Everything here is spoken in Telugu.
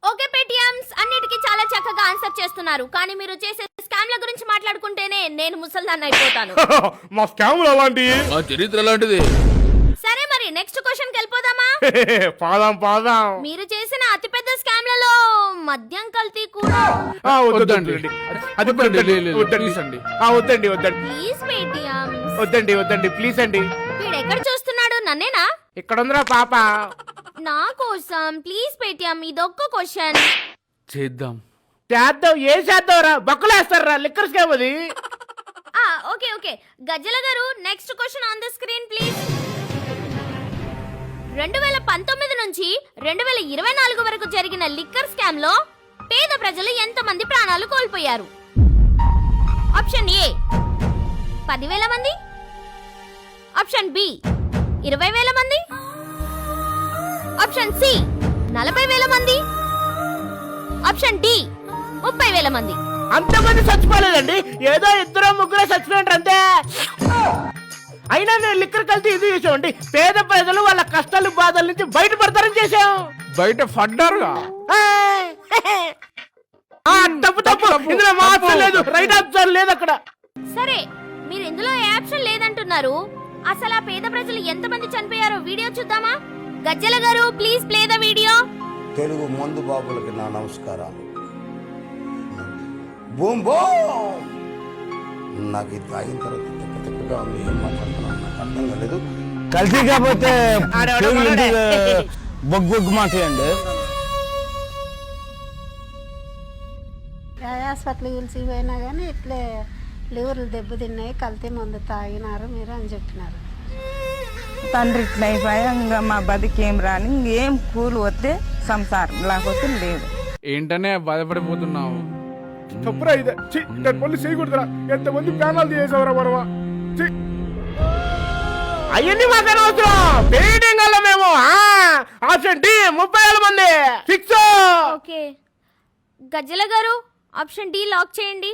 ఓకే పేటిఎంస్ అన్నిటికీ చాలా చక్కగా ఆన్సర్ చేస్తున్నారు, కానీ మీరు చేసే స్కామ్ల గురించి మాట్లాడుకుంటేనే నేను ముసల్దాన్ని అయిపోతాను. మా స్కాములు అలాంటివి, మా చరిత్ర అలాంటిది. సరే మరి నెక్స్ట్ క్వశ్చన్ కి వెళ్ళిపోదామా? పాదాం పాదాం. మీరు చేసిన అతిపెద్ద స్కామ్లలో మద్యం కల్తీ కూడా. వద్దండి అది వద్దండి వద్దండి ప్లీజ్ పేటిఎంస్. వద్దండి ప్లీజ్ అండి. వీడు ఎక్కడ చూస్తున్నాడు? నన్నేనా? ఇక్కడ ఉందిరా పాప. నా కోసం ప్లీజ్ పేటిఎం, ఇదొక్క క్వశ్చన్ చేద్దాం. చేద్దాం. ఏం చేద్దాంరా? బొక్కలేస్తారా? లిక్కర్ స్కామ్ అది. ఓకే ఓకే గజ్జల గారు, next question on the screen please. 2019 నుంచి 2024 వరకు జరిగిన లిక్కర్ స్కామ్ లో పేద ప్రజలు ఎంతమంది ప్రాణాలు కోల్పోయారు? ఆప్షన్ ఏ 10,000 మంది, ఆప్షన్ బి 20,000 మంది, ఆప్షన్ సి 40,000 మంది, ఆప్షన్ డి 30,000 మంది. అంతమంది చచ్చిపోలేదండి, ఏదో 2-3 చచ్చిపోయారు అంతే. అయినా నేను లిక్కర్ కలిసి ఇది చేసామండి. పేద ప్రజలు వాళ్ళ కష్టాలు బాధల నుంచి బయటపడతారని చేసాం. బయట పడ్డారుగా. తప్పు ఇందులో మా ఆప్షన్ లేదు, రైట్ ఆప్షన్ లేదు అక్కడ. సరే, మీరు ఇందులో ఏ ఆప్షన్ లేదంటున్నారు. అసలు ఆ పేద ప్రజలు ఎంతమంది చనిపోయారో వీడియో చూద్దామా? గజ్జల గారు please play the video. Telugu మందు బాబులకి నా నమస్కారాలు. Boom boom. నాకు ఇది తాగిన తర్వాత తిక్కగా ఉంది. ఏం మాట్లాడుతున్నాను నాకు అర్థం కాలేదు. కలిసి కాకపోతే బొగ్గు మాట అండి. హాస్పిటల్ పిలిచిపోయినా కానీ ఇట్లే లివర్లు దెబ్బతిన్నాయి, కల్తీ మందు తాగినారు మీరు అని చెప్పినారు. తండ్రి ఇట్లా అయిపోయా, ఇంకా మా బతికేం రాని, ఇంకేం కూలి వస్తే సంసారం లేకపోతే లేదు. ఏంటనే బాధపడిపోతున్నావు? తప్పురా ఇదే. పనులు చేయకూడదురా. ఎంతమంది ప్యానాలు చేసేవరా మరవా. అవన్నీ మాకనే అవసరం. పెయింటింగ్ వల్ల మేము ఆప్షన్ డి 30,000 మంది ఫిక్స్. ఓకే గజ్జల గారు, ఆప్షన్ డి లాక్ చేయండి.